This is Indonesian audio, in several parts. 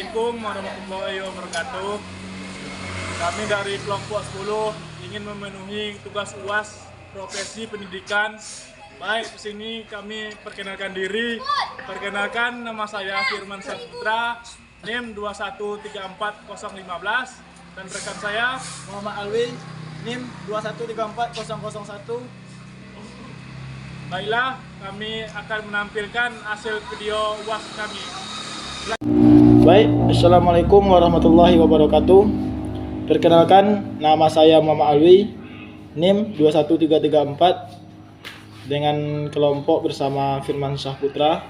Assalamualaikum warahmatullahi wabarakatuh. Kami dari kelompok 10 ingin memenuhi tugas UAS profesi pendidikan. Baik, di sini kami perkenalkan diri. Perkenalkan, nama saya Firman Saputra, NIM 2134015, dan rekan saya Muhammad Alwi, NIM 2134001. Baiklah, kami akan menampilkan hasil video UAS kami. Baik, Assalamualaikum warahmatullahi wabarakatuh. Perkenalkan, nama saya Muhammad Alwi, NIM 21334 dengan kelompok bersama Firman Saputra.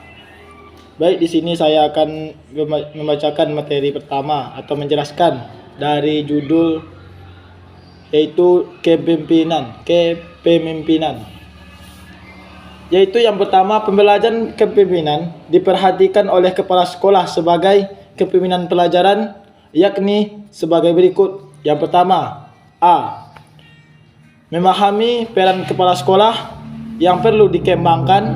Baik, di sini saya akan membacakan materi pertama atau menjelaskan dari judul, yaitu kepemimpinan. Yaitu yang pertama, pembelajaran kepemimpinan diperhatikan oleh kepala sekolah sebagai kepemimpinan pelajaran, yakni sebagai berikut. Yang pertama, A. Memahami peran kepala sekolah yang perlu dikembangkan.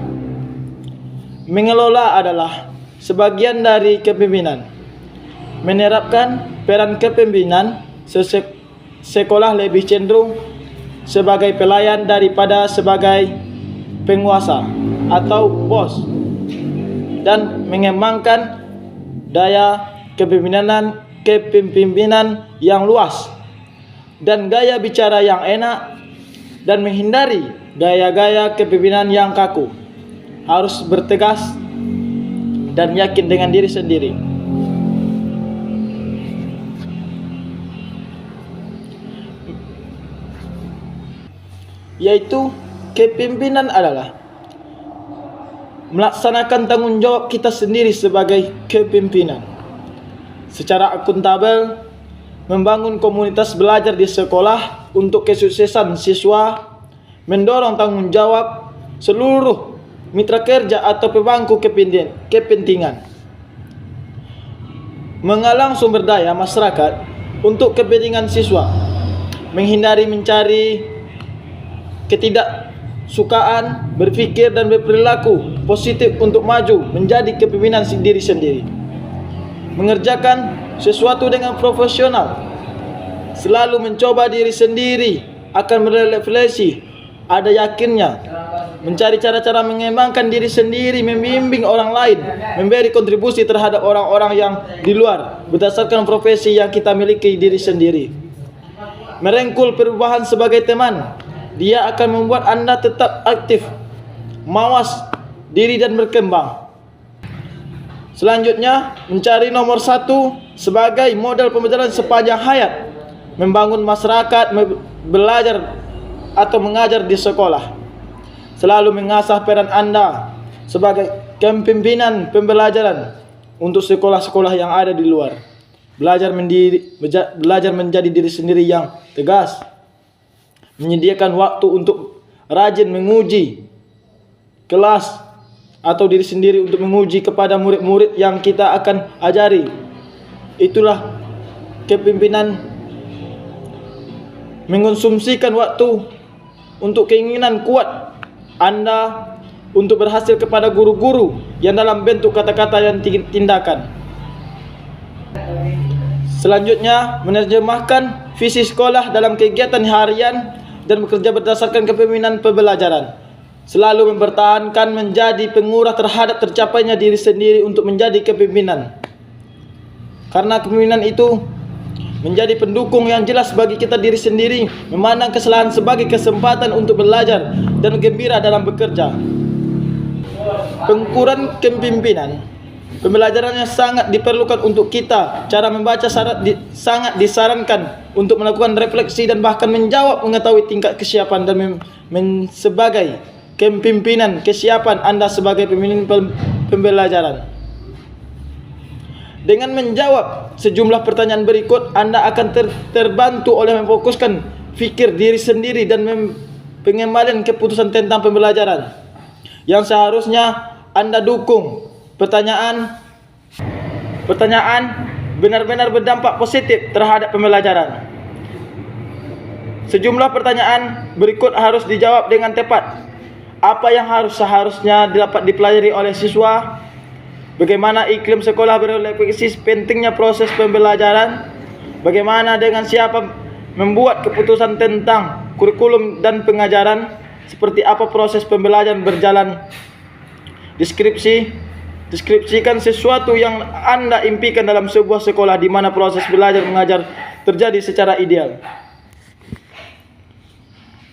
Mengelola adalah sebagian dari kepemimpinan. Menerapkan peran kepemimpinan, sekolah lebih cenderung sebagai pelayan daripada sebagai penguasa atau bos, dan mengembangkan daya kepemimpinan yang luas dan gaya bicara yang enak, dan menghindari gaya-gaya kepemimpinan yang kaku. Harus bertegas dan yakin dengan diri sendiri. Yaitu kepemimpinan adalah melaksanakan tanggung jawab kita sendiri sebagai kepemimpinan secara akuntabel, membangun komunitas belajar di sekolah untuk kesuksesan siswa, mendorong tanggung jawab seluruh mitra kerja atau pemangku kepentingan, mengalang sumber daya masyarakat untuk kepentingan siswa, menghindari mencari ketidaksukaan, berpikir dan berperilaku positif untuk maju menjadi kepemimpinan diri sendiri, mengerjakan sesuatu dengan profesional, selalu mencoba diri sendiri, akan merefleksi, ada yakinnya, mencari cara-cara mengembangkan diri sendiri, membimbing orang lain, memberi kontribusi terhadap orang-orang yang di luar berdasarkan profesi yang kita miliki diri sendiri, merengkul perubahan sebagai teman. Dia akan membuat Anda tetap aktif, mawas diri dan berkembang. Selanjutnya, mencari nomor 1 sebagai model pembelajaran sepanjang hayat, membangun masyarakat belajar atau mengajar di sekolah. Selalu mengasah peran Anda sebagai kepemimpinan pembelajaran untuk sekolah-sekolah yang ada di luar. Belajar menjadi diri sendiri yang tegas, menyediakan waktu untuk rajin menguji kelas atau diri sendiri untuk menguji kepada murid-murid yang kita akan ajari. Itulah kepemimpinan. Mengonsumsikan waktu untuk keinginan kuat Anda untuk berhasil kepada guru-guru yang dalam bentuk kata-kata dan tindakan. Selanjutnya, menerjemahkan visi sekolah dalam kegiatan harian dan bekerja berdasarkan kepemimpinan pembelajaran. Selalu mempertahankan menjadi pengurah terhadap tercapainya diri sendiri untuk menjadi kepemimpinan. Karena kepemimpinan itu menjadi pendukung yang jelas bagi kita diri sendiri, memandang kesalahan sebagai kesempatan untuk belajar dan gembira dalam bekerja. Pengukuran kepemimpinan pembelajarannya sangat diperlukan untuk kita. Cara membaca sangat disarankan untuk melakukan refleksi dan bahkan menjawab mengetahui tingkat kesiapan dan sebagai kepemimpinan kesiapan Anda sebagai pemimpin pembelajaran. Dengan menjawab sejumlah pertanyaan berikut, Anda akan terbantu oleh memfokuskan fikir diri sendiri dan pengembalian keputusan tentang pembelajaran yang seharusnya Anda dukung. Pertanyaan benar-benar berdampak positif terhadap pembelajaran. Sejumlah pertanyaan berikut harus dijawab dengan tepat. Apa yang seharusnya dapat dipelajari oleh siswa? bagaimana iklim sekolah berefleksi pentingnya proses pembelajaran, bagaimana dengan siapa membuat keputusan tentang kurikulum dan pengajaran, seperti apa proses pembelajaran berjalan. Deskripsikan sesuatu yang Anda impikan dalam sebuah sekolah di mana proses belajar mengajar terjadi secara ideal.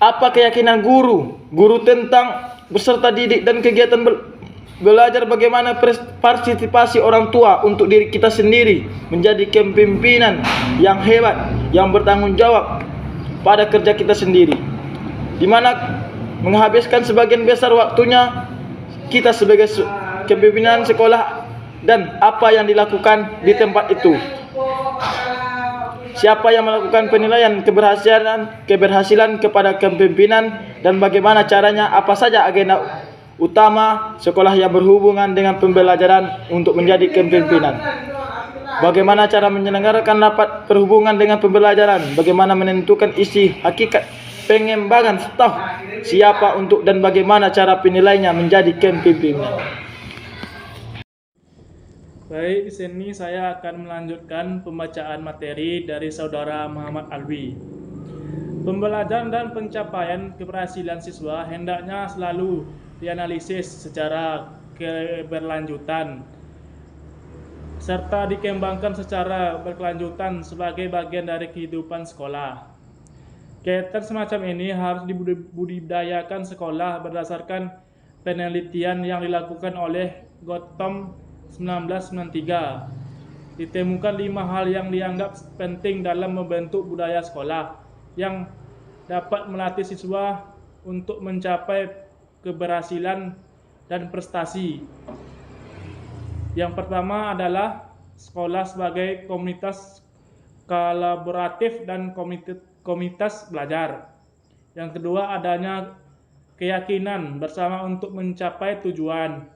Apa keyakinan guru tentang peserta didik dan kegiatan belajar, bagaimana partisipasi orang tua untuk diri kita sendiri menjadi kepemimpinan yang hebat, yang bertanggung jawab pada kerja kita sendiri, di mana menghabiskan sebagian besar waktunya kita sebagai kepemimpinan sekolah dan apa yang dilakukan di tempat itu. Siapa yang melakukan penilaian keberhasilan kepada kepemimpinan dan bagaimana caranya, apa saja agenda utama sekolah yang berhubungan dengan pembelajaran untuk menjadi kepemimpinan. Bagaimana cara menyelenggarakan rapat berhubungan dengan pembelajaran, bagaimana menentukan isi hakikat pengembangan staf, siapa untuk dan bagaimana cara penilainya menjadi kepemimpinan. Baik, di sini saya akan melanjutkan pembacaan materi dari Saudara Muhammad Alwi. Pembelajaran dan pencapaian keberhasilan siswa hendaknya selalu dianalisis secara keberlanjutan serta dikembangkan secara berkelanjutan sebagai bagian dari kehidupan sekolah. Kegiatan semacam ini harus dibudidayakan sekolah berdasarkan penelitian yang dilakukan oleh Gautam 1993. Ditemukan 5 hal yang dianggap penting dalam membentuk budaya sekolah yang dapat melatih siswa untuk mencapai keberhasilan dan prestasi. Yang pertama adalah sekolah sebagai komunitas kolaboratif dan komunitas belajar. Yang kedua, adanya keyakinan bersama untuk mencapai tujuan.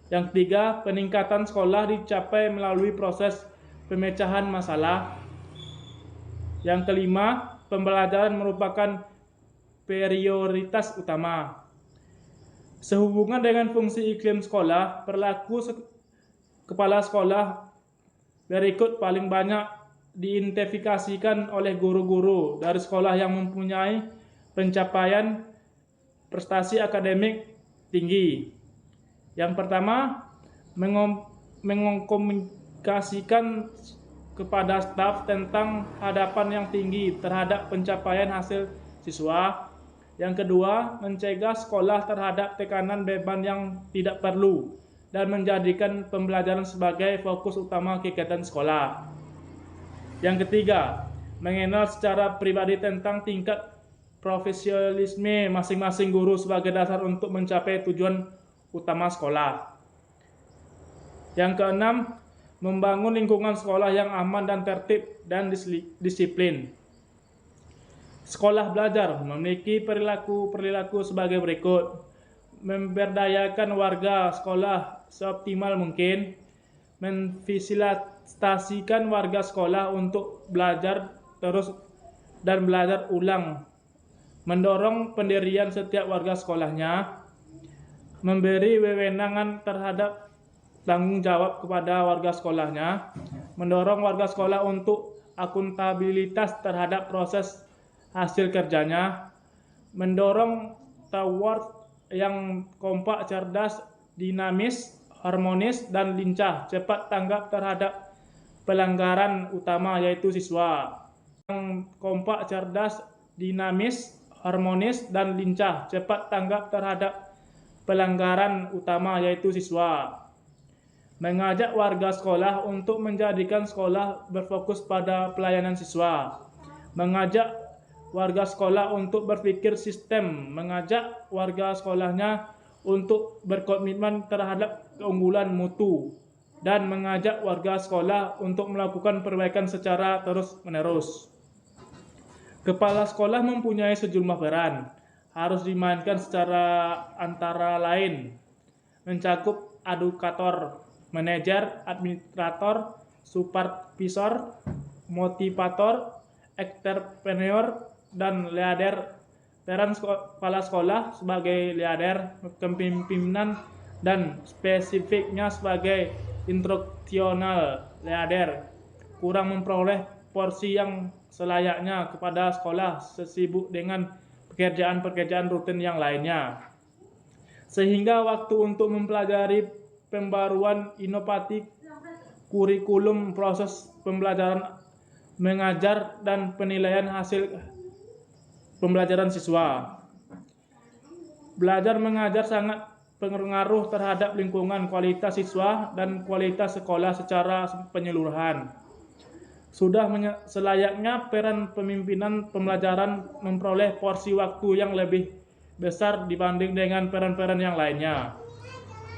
Yang ketiga, peningkatan sekolah dicapai melalui proses pemecahan masalah. Yang kelima, pembelajaran merupakan prioritas utama. Sehubungan dengan fungsi iklim sekolah, perilaku kepala sekolah berikut paling banyak diidentifikasikan oleh guru-guru dari sekolah yang mempunyai pencapaian prestasi akademik tinggi. Yang pertama, mengkomunikasikan kepada staf tentang harapan yang tinggi terhadap pencapaian hasil siswa. Yang kedua, mencegah sekolah terhadap tekanan beban yang tidak perlu dan menjadikan pembelajaran sebagai fokus utama kegiatan sekolah. Yang ketiga, mengenal secara pribadi tentang tingkat profesionalisme masing-masing guru sebagai dasar untuk mencapai tujuan utama sekolah. Yang keenam, membangun lingkungan sekolah yang aman dan tertib dan disiplin. Sekolah belajar memiliki perilaku sebagai berikut: memberdayakan warga sekolah seoptimal mungkin, memfasilitasikan warga sekolah untuk belajar terus dan belajar ulang, mendorong pendirian setiap warga sekolahnya, memberi wewenangan terhadap tanggung jawab kepada warga sekolahnya, mendorong warga sekolah untuk akuntabilitas terhadap proses hasil kerjanya, mendorong teamwork yang kompak, cerdas, dinamis, harmonis, dan lincah, cepat tanggap terhadap pelanggaran utama yaitu siswa. Yang kompak, cerdas, dinamis, harmonis, dan lincah, cepat tanggap terhadap pelanggaran utama yaitu siswa. Mengajak warga sekolah untuk menjadikan sekolah berfokus pada pelayanan siswa. Mengajak warga sekolah untuk berpikir sistem, mengajak warga sekolahnya untuk berkomitmen terhadap keunggulan mutu, dan mengajak warga sekolah untuk melakukan perbaikan secara terus-menerus. Kepala sekolah mempunyai sejumlah peran, harus dimainkan secara antara lain mencakup edukator, manajer, administrator, supervisor, motivator, entrepreneur, dan leader. Peran kepala sekolah sebagai leader kepemimpinan dan spesifiknya sebagai instruksional leader, kurang memperoleh porsi yang selayaknya kepada sekolah sesibuk dengan pekerjaan-pekerjaan rutin yang lainnya. Sehingga waktu untuk mempelajari pembaruan inovatif kurikulum, proses pembelajaran mengajar, dan penilaian hasil pembelajaran siswa. Belajar mengajar sangat berpengaruh terhadap lingkungan, kualitas siswa, dan kualitas sekolah secara penyeluruhan. Sudah selayaknya peran pemimpinan pembelajaran memperoleh porsi waktu yang lebih besar dibanding dengan peran-peran yang lainnya.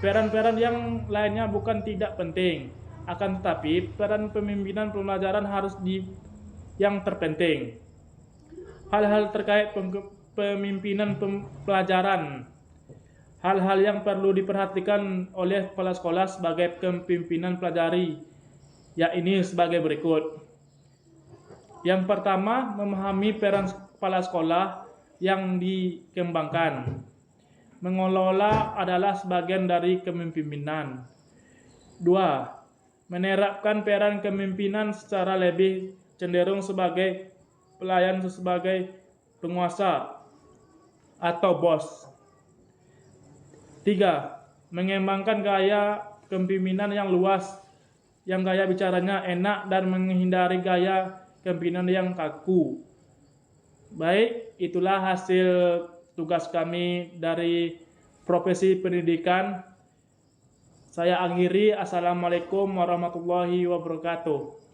Peran-peran yang lainnya bukan tidak penting, akan tetapi peran pemimpinan pembelajaran harus yang terpenting. Hal-hal terkait pemimpinan pelajaran. Hal-hal yang perlu diperhatikan oleh kepala sekolah sebagai pemimpinan pelajari, yakni sebagai berikut. Yang pertama, memahami peran kepala sekolah yang dikembangkan. Mengelola adalah sebagian dari kepemimpinan. 2. Menerapkan peran kepemimpinan secara lebih cenderung sebagai pelayan sebagai penguasa atau bos. 3. Mengembangkan gaya kepemimpinan yang luas, yang gaya bicaranya enak dan menghindari gaya kepemimpinan yang kaku. Baik, itulah hasil tugas kami dari profesi pendidikan. Saya akhiri. Assalamualaikum warahmatullahi wabarakatuh.